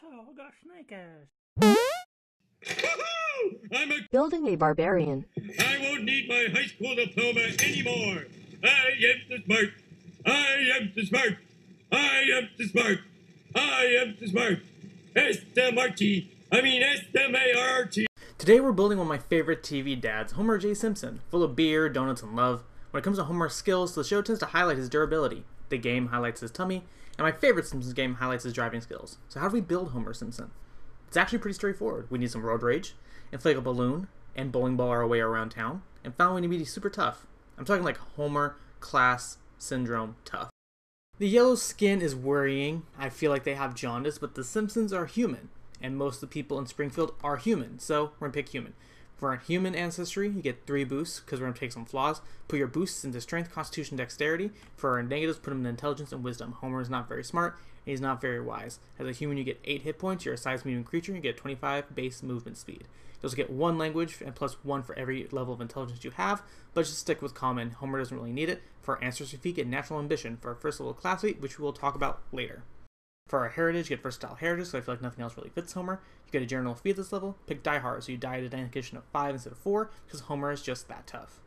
Oh gosh, snake ass. Building a barbarian. I won't need my high school diploma anymore. I am the smart. I am the smart. I am the smart. I am the smart. S-M-R-T. I mean S-M-A-R-T. Today we're building one of my favorite TV dads, Homer J. Simpson, full of beer, donuts, and love. When it comes to Homer's skills, the show tends to highlight his durability. The game highlights his tummy, and my favorite Simpsons game highlights his driving skills. So how do we build Homer Simpson? It's actually pretty straightforward. We need some road rage, inflate a balloon, and bowling ball our way around town, and finally we need to be super tough. I'm talking like Homer class syndrome tough. The yellow skin is worrying. I feel like they have jaundice, but the Simpsons are human, and most of the people in Springfield are human, so we're gonna pick human. For our human ancestry, you get 3 boosts, because we're going to take some flaws. Put your boosts into strength, constitution, dexterity. For our negatives, put them in intelligence and wisdom. Homer is not very smart, and he's not very wise. As a human, you get 8 hit points. You're a size medium creature, you get 25 base movement speed. You also get 1 language, and plus 1 for every level of intelligence you have, but just stick with common. Homer doesn't really need it. For our ancestry feat, get natural ambition. For our first level class feat, which we will talk about later. For our heritage, get versatile heritage, so I feel like nothing else really fits Homer. You get a general feat at this level. Pick die hard, so you die at a dedication of 5 instead of 4, because Homer is just that tough.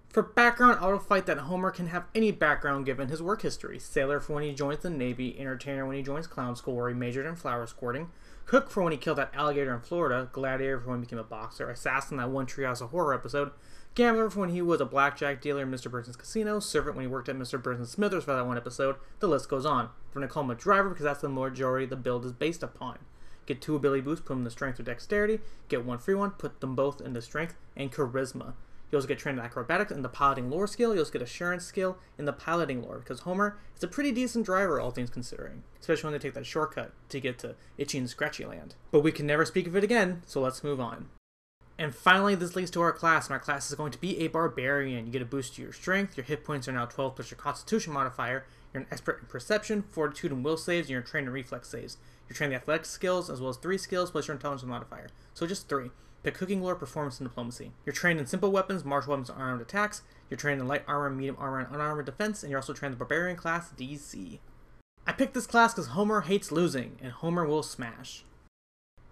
For background, auto fight that Homer can have any background given his work history. Sailor for when he joins the Navy, entertainer when he joins clown school where he majored in flower squirting, cook for when he killed that alligator in Florida, gladiator for when he became a boxer, assassin that one Treehouse of Horror episode, gambler for when he was a blackjack dealer in Mr. Burnson's casino, servant when he worked at Mr. Burnson's Smithers for that one episode, the list goes on. For when I call him a driver because that's the majority the build is based upon. Get 2 ability boosts, put them in strength or dexterity, get 1 free one, put them both into strength and charisma. You also get trained in acrobatics and the piloting lore skill. You also get assurance skill in the piloting lore, because Homer is a pretty decent driver, all things considering. Especially when they take that shortcut to get to Itchy and Scratchy Land. But we can never speak of it again, so let's move on. And finally, this leads to our class, and our class is going to be a barbarian. You get a boost to your strength, your hit points are now 12 plus your constitution modifier, you're an expert in perception, fortitude, and will saves, and you're trained in reflex saves. You're trained in the athletics skills, as well as 3 skills plus your intelligence modifier. So just 3. Pick cooking lore, performance, and diplomacy. You're trained in simple weapons, martial weapons, and armed attacks. You're trained in light armor, medium armor, and unarmored defense, and you're also trained in the barbarian class, DC. I picked this class because Homer hates losing, and Homer will smash.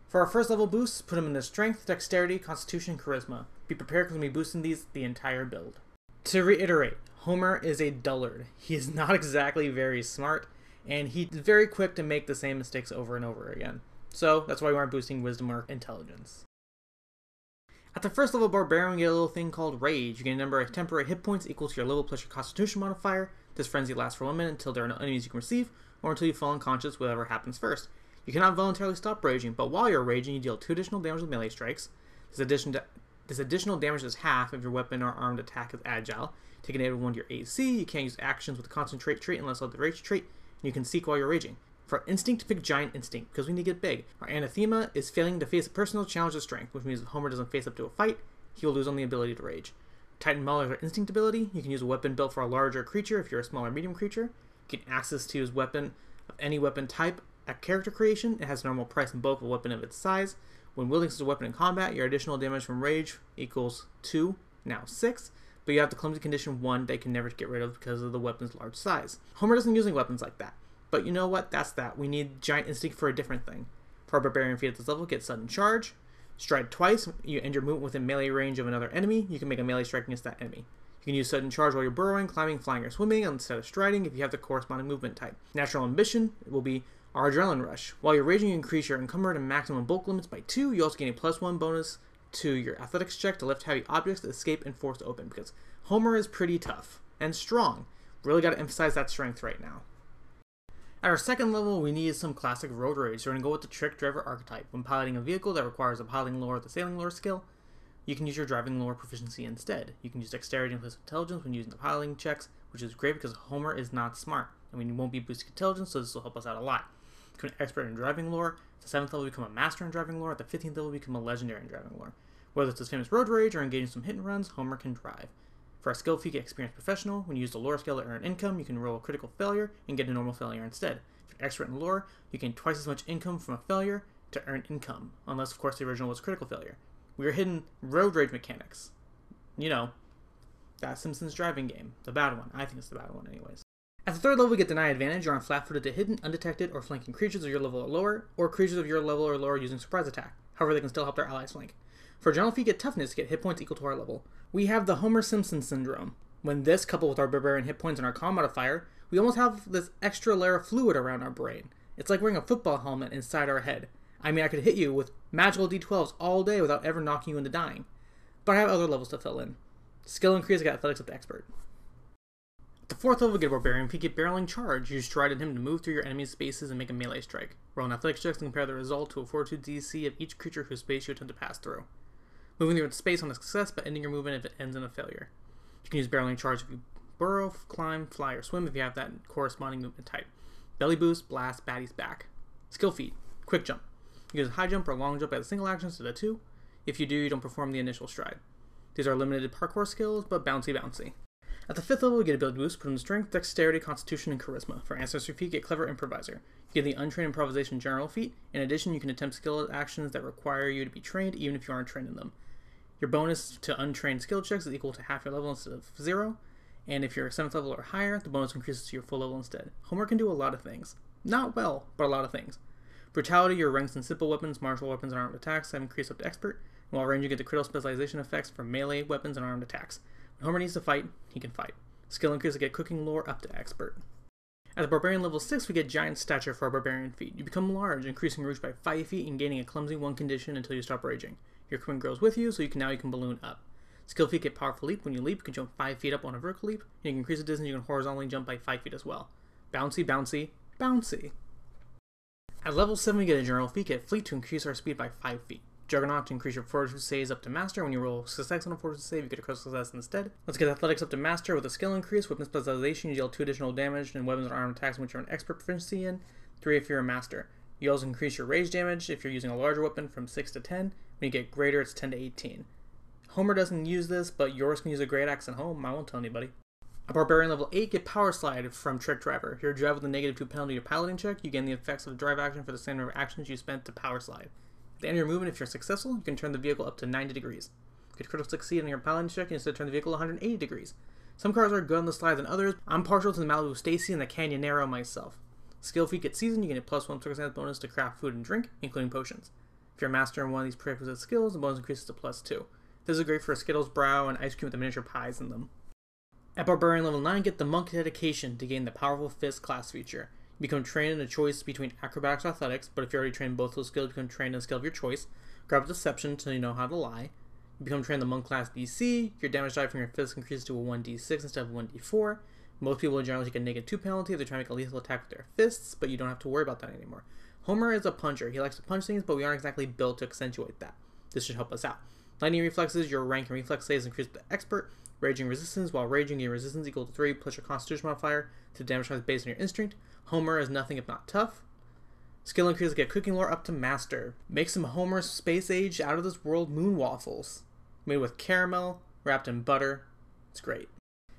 For our first level boosts, put them into strength, dexterity, constitution, and charisma. Be prepared because we'll be boosting these the entire build. To reiterate, Homer is a dullard. He is not exactly very smart, and he's very quick to make the same mistakes over and over again. So that's why we aren't boosting wisdom or intelligence. At the first level barbarian, you get a little thing called rage. You get a number of temporary hit points equal to your level plus your constitution modifier. This frenzy lasts for 1 minute until there are no enemies you can receive, or until you fall unconscious, whatever happens first. You cannot voluntarily stop raging, but while you're raging, you deal 2 additional damage with melee strikes. This additional damage is half if your weapon or armed attack is agile. Take a negative 1 to your AC. You can't use actions with the concentrate trait unless of the rage trait, and you can seek while you're raging. For our instinct, pick giant instinct, because we need to get big. Our anathema is failing to face a personal challenge of strength, which means if Homer doesn't face up to a fight, he will lose on the ability to rage. Titan Mauler is our instinct ability. You can use a weapon built for a larger creature if you're a smaller medium creature. You get access to his weapon of any weapon type at character creation. It has normal price and bulk of a weapon of its size. When wielding such a weapon in combat, your additional damage from rage equals 2, now 6, but you have the clumsy condition 1 that you can never get rid of because of the weapon's large size. Homer doesn't use weapons like that. But you know what? That's that. We need Giant Instinct for a different thing. For our Barbarian feat at this level, get Sudden Charge. Stride twice. You end your movement within melee range of another enemy. You can make a melee strike against that enemy. You can use Sudden Charge while you're burrowing, climbing, flying, or swimming instead of striding if you have the corresponding movement type. Natural Ambition will be our Adrenaline Rush. While you're raging, you increase your encumbered and maximum bulk limits by 2. You also gain a +1 bonus to your athletics check to lift heavy objects, escape, and force to open, because Homer is pretty tough and strong. Really got to emphasize that strength right now. At our second level, we need some classic road rage, so we're going to go with the Trick Driver Archetype. When piloting a vehicle that requires a piloting lore or the sailing lore skill, you can use your driving lore proficiency instead. You can use dexterity and intelligence when using the piloting checks, which is great because Homer is not smart. I mean, you won't be boosting intelligence, so this will help us out a lot. Become an expert in driving lore. At the 7th level, become a master in driving lore. At the 15th level, become a legendary in driving lore. Whether it's his famous road rage or engaging some hit and runs, Homer can drive. For our skill feat, get experienced professional. When you use the lore skill to earn income, you can roll a critical failure and get a normal failure instead. If you're expert in lore, you gain twice as much income from a failure to earn income, unless of course the original was critical failure. We are hidden road rage mechanics. You know, that Simpsons driving game. The bad one. I think it's the bad one anyways. At the 3rd level, we get Deny Advantage. You're on flat-footed to hidden, undetected, or flanking creatures of your level or lower, or creatures of your level or lower using Surprise Attack. However, they can still help their allies flank. For general feat, get Toughness to get hit points equal to our level. We have the Homer Simpson syndrome. When this, coupled with our Barbarian hit points and our Calm modifier, we almost have this extra layer of fluid around our brain. It's like wearing a football helmet inside our head. I mean, I could hit you with magical D12s all day without ever knocking you into dying. But I have other levels to fill in. Skill increase, I got Athletics up to Expert. At the 4th level, we get Barbarian. If you get Barreling Charge, use Stride at him to move through your enemy's spaces and make a melee strike. Roll an Athletics check to compare the result to a Fortitude DC of each creature whose space you attempt to pass through. Moving through its space on a success, but ending your movement if it ends in a failure. You can use Barreling Charge if you burrow, climb, fly, or swim if you have that corresponding movement type. Belly Boost, Blast, Baddies back. Skill feat, Quick Jump. You use a high jump or long jump as a single action instead of 2. If you do, you don't perform the initial stride. These are limited parkour skills, but bouncy. At the 5th level, we get Ability Boost, put in Strength, Dexterity, Constitution, and Charisma. For Ancestry feat, get Clever Improviser. You get the Untrained Improvisation General feat. In addition, you can attempt skill actions that require you to be trained, even if you aren't trained in them. Your bonus to untrained skill checks is equal to half your level instead of 0. And if you're 7th level or higher, the bonus increases to your full level instead. Homer can do a lot of things. Not well, but a lot of things. Brutality, your ranks in simple weapons, martial weapons, and armed attacks have increased up to Expert, and while ranging, you get the critical specialization effects for melee weapons and armed attacks. When Homer needs to fight, he can fight. Skill increase to get Cooking Lore up to Expert. At the Barbarian level 6, we get Giant Stature for our Barbarian feat. You become large, increasing reach by 5 feet and gaining a Clumsy 1 condition until you stop raging. Your equipment grows with you, so you can balloon up. Skill feat, get Powerful Leap. When you leap, you can jump 5 feet up on a vertical leap, and you can increase the distance you can horizontally jump by 5 feet as well. Bouncy. At level 7, we get a General feat, get Fleet to increase our speed by 5 feet. Juggernaut to increase your Fortitude saves up to Master. When you roll success on a Fortitude save, you get a critical success instead. Let's get Athletics up to Master with a skill increase. Weapon specialization, you deal 2 additional damage, and weapons and armed attacks which you're an expert proficiency in, 3 if you're a Master. You also increase your rage damage if you're using a larger weapon from 6 to 10. When you get greater, it's 10 to 18. Homer doesn't use this, but yours can use a great axe at home. I won't tell anybody. At Barbarian level 8, get Powerslide from Trick Driver. If you drive with a -2 penalty to piloting check, you gain the effects of the drive action for the same number of actions you spent to Powerslide. At the end of your movement, if you're successful, you can turn the vehicle up to 90 degrees. Get critical succeed on your piloting check, and instead turn the vehicle 180 degrees. Some cars are good on the slide than others. I'm partial to the Malibu Stacy and the Canyonero myself. Skill feat, get Seasoned. You get a +1 circumstance bonus to craft food and drink, including potions. If you're a master in one of these prerequisite skills, the bonus increases to +2. This is great for a Skittles Brow and ice cream with the miniature pies in them. At Barbarian level 9, get the Monk Dedication to gain the Powerful Fist class feature. You become trained in a choice between Acrobatics or Athletics, but if you already trained both those skills, you become trained in a skill of your choice. Grab Deception until you know how to lie. You become trained in the Monk class DC. Your damage die from your fist increases to a 1d6 instead of 1d4. Most people generally take a -2 penalty if they're trying to make a lethal attack with their fists, but you don't have to worry about that anymore. Homer is a puncher. He likes to punch things, but we aren't exactly built to accentuate that. This should help us out. Lightning reflexes, your rank and reflex saves increase to Expert. Raging resistance, while raging, your resistance equal to 3 plus your Constitution modifier to damage types based on your instinct. Homer is nothing if not tough. Skill increases, get Cooking Lore up to Master. Make some Homer space age out of this world moon waffles. Made with caramel, wrapped in butter. It's great.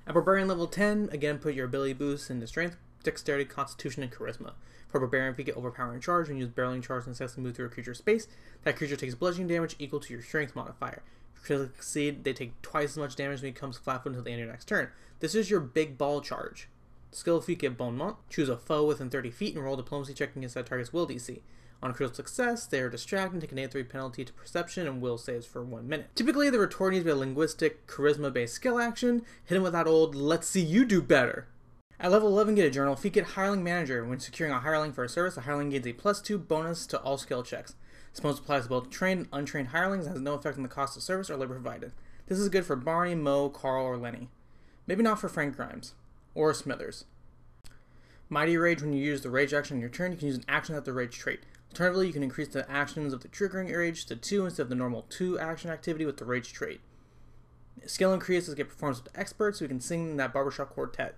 At Barbarian level 10, again put your ability boosts into Strength, Dexterity, Constitution, and Charisma. For Barbarian, if you get Overpowering Charge and use Barreling Charge and successfully move through a creature's space, that creature takes bludgeoning damage equal to your Strength modifier. If you succeed, they take twice as much damage when it comes flat-footed until the end of your next turn. This is your big ball charge. Skill feat, get Bon Mont. Choose a foe within 30 feet and roll Diplomacy check against that target's will DC. On critical success, they are distracted and take a -3 penalty to Perception and will saves for 1 minute. Typically, the retort needs to be a linguistic, charisma-based skill action. Hit him with that old, let's see you do better. At level 11, get a Journal feat, get Hireling Manager. When securing a hireling for a service, the hireling gains a +2 bonus to all skill checks. This bonus applies to both trained and untrained hirelings and has no effect on the cost of service or labor provided. This is good for Barney, Moe, Carl, or Lenny. Maybe not for Frank Grimes. Or Smithers. Mighty Rage, when you use the Rage action on your turn, you can use an action at the Rage trait. Alternatively, you can increase the actions of the triggering rage to 2 instead of the normal 2 action activity with the Rage trait. Skill increases get performance up to Expert, so we can sing that barbershop quartet.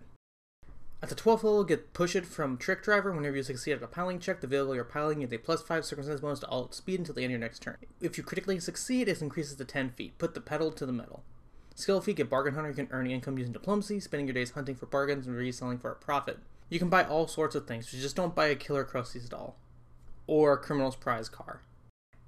At the 12th level, get Push It from Trick Driver. Whenever you succeed at a piloting check, the vehicle you're piloting gets a +5 circumstance bonus to all its speed until the end of your next turn. If you critically succeed, it increases to 10 feet. Put the pedal to the metal. Skill feat, get Bargain Hunter. You can earn income using Diplomacy, spending your days hunting for bargains and reselling for a profit. You can buy all sorts of things, so just don't buy a Killer Krusty's doll. Or a Criminal's Prize car.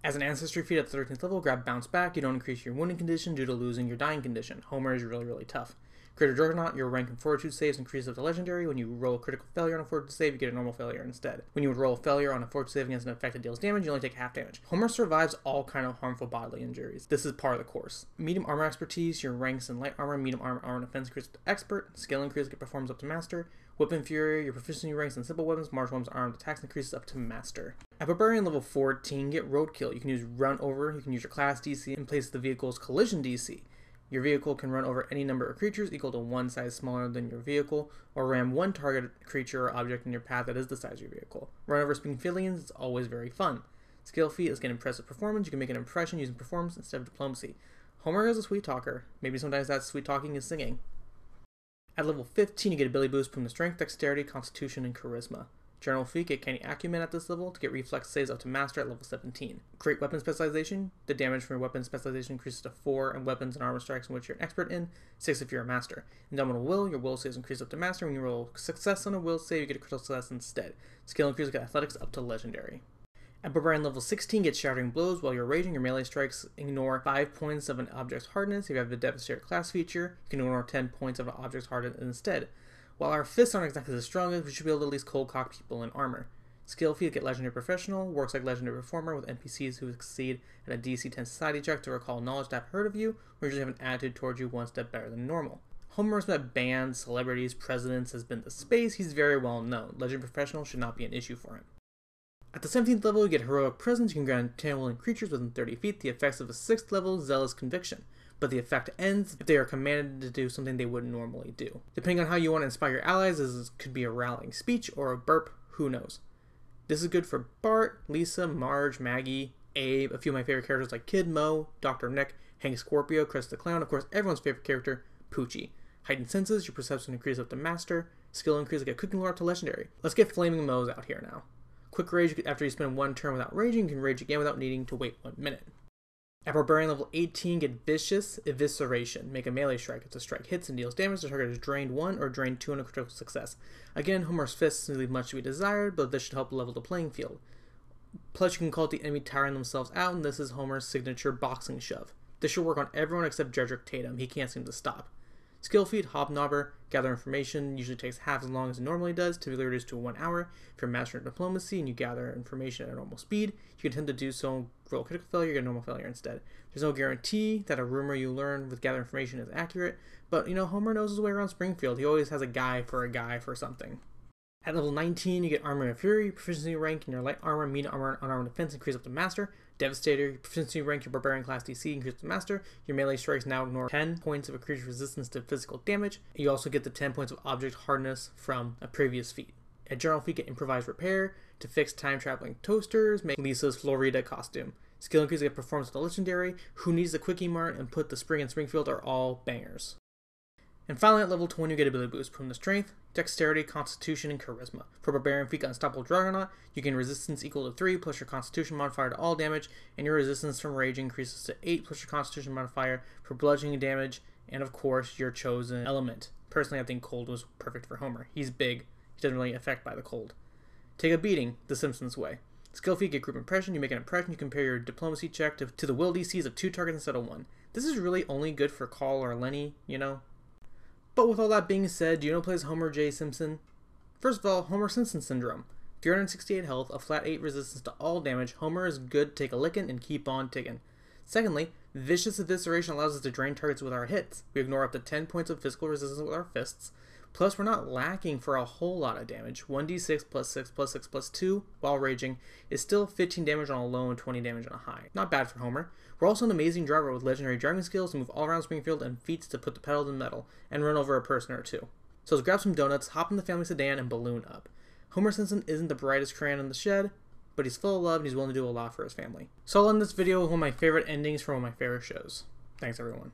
As an Ancestry feat at the 13th level, grab Bounce Back. You don't increase your wounding condition due to losing your dying condition. Homer is really, really tough. Greater Juggernaut, your rank and fortitude saves increase up to legendary. When you roll a critical failure on a fortitude save, you get a normal failure instead. When you would roll a failure on a fortitude save against an effect that deals damage, you only take half damage. Homer survives all kind of harmful bodily injuries. This is part of the course. Medium armor expertise, your ranks in light armor, medium armor, armor and defense increases to expert. Skill increase get performs up to master. Weapon fury, your proficiency ranks in simple weapons, martial weapons, armed attacks increases up to master. At Barbarian level 14, get roadkill. You can use run over, you can use your class DC in place of the vehicle's collision DC. Your vehicle can run over any number of creatures equal to one size smaller than your vehicle, or ram one target creature or object in your path that is the size of your vehicle. Run over Springfieldians is always very fun. Skill feat is get impressive performance. You can make an impression using performance instead of diplomacy. Homer is a sweet talker. Maybe sometimes that sweet talking is singing. At level 15, you get ability boost from the strength, dexterity, constitution, and charisma. General feat, get canny acumen at this level to get reflex saves up to master at level 17. Great weapon specialization, the damage from your weapon specialization increases to 4 and weapons and armor strikes in which you're an expert in, 6 if you're a master. Indomitable will, your will saves increase up to master. When you roll success on a will save, you get a critical success instead. Skill increase, get athletics up to legendary. At Barbarian level 16, get shattering blows. While you're raging, your melee strikes ignore 5 points of an object's hardness. If you have the Devastator class feature, you can ignore 10 points of an object's hardness instead. While our fists aren't exactly the strongest, we should be able to at least cold cock people in armor. Skill feat, get Legendary Professional, works like Legendary Performer with NPCs who succeed at a DC 10 society check to recall knowledge to have heard of you, or usually have an attitude towards you one step better than normal. Homer has met bands, celebrities, presidents, has been to space, he's very well known. Legendary Professional should not be an issue for him. At the 17th level, you get Heroic Presence. You can grant tailing creatures within 30 feet the effects of a 6th level Zealous Conviction, but the effect ends if they are commanded to do something they wouldn't normally do. Depending on how you want to inspire your allies, this could be a rallying speech or a burp, who knows. This is good for Bart, Lisa, Marge, Maggie, Abe, a few of my favorite characters like Kid, Mo, Dr. Nick, Hank Scorpio, Chris the Clown, of course everyone's favorite character, Poochie. Heightened senses, your perception increases up to master, skill increase like a cooking lore up to legendary. Let's get Flaming Mo's out here now. Quick rage, after you spend one turn without raging, you can rage again without needing to wait 1 minute. At Barbarian level 18, get Vicious Evisceration. Make a melee strike. It's a strike hits and deals damage. The target is drained 1 or drained 2 on a critical success. Again, Homer's fists leave much to be desired, but this should help level the playing field. Plus, you can call it the enemy tiring themselves out, and this is Homer's signature boxing shove. This should work on everyone except Jedrick Tatum. He can't seem to stop. Skill feat, Hobnobber, gather information, usually takes half as long as it normally does, typically reduced to 1 hour. If you're master in diplomacy and you gather information at a normal speed, you can tend to do so, roll a critical failure, get a normal failure instead. There's no guarantee that a rumor you learn with gather information is accurate, but Homer knows his way around Springfield. He always has a guy for something. At level 19, you get Armor and Fury, proficiency rank in your light armor, medium armor, and unarmed defense increase up to master. Devastator, your proficiency rank, your Barbarian class DC increases to master. Your melee strikes now ignore 10 points of a creature's resistance to physical damage. You also get the 10 points of object hardness from a previous feat. At General feat, get Improvised Repair to fix time-traveling toasters, make Lisa's Florida costume. Skill increase, get Performance with the legendary, Who Needs the Quickie Mart, and Put the Spring in Springfield are all bangers. And finally, at level 20, you get ability boost from the strength, dexterity, constitution, and charisma. For Barbarian feat, Unstoppable Juggernaut, you gain resistance equal to 3 plus your constitution modifier to all damage, and your resistance from rage increases to 8 plus your constitution modifier for bludgeoning damage, and of course, your chosen element. Personally, I think cold was perfect for Homer. He's big, he doesn't really affect by the cold. Take a beating, the Simpsons way. Skill feat, get group impression. You make an impression, you compare your diplomacy check to the will DCs of 2 targets instead of 1. This is really only good for Carl or Lenny, But with all that being said, do you know who plays Homer J. Simpson? First of all, Homer Simpson syndrome. 368 health, a flat 8 resistance to all damage, Homer is good to take a lickin' and keep on ticking. Secondly, Vicious Evisceration allows us to drain targets with our hits. We ignore up to 10 points of physical resistance with our fists. Plus, we're not lacking for a whole lot of damage. 1d6 plus 6 plus 6 plus 2 while raging is still 15 damage on a low and 20 damage on a high. Not bad for Homer. We're also an amazing driver with legendary driving skills to move all around Springfield and feats to put the pedal to the metal and run over a person or two. So let's grab some donuts, hop in the family sedan, and balloon up. Homer Simpson isn't the brightest crayon in the shed, but he's full of love and he's willing to do a lot for his family. So I'll end this video with one of my favorite endings from one of my favorite shows. Thanks everyone.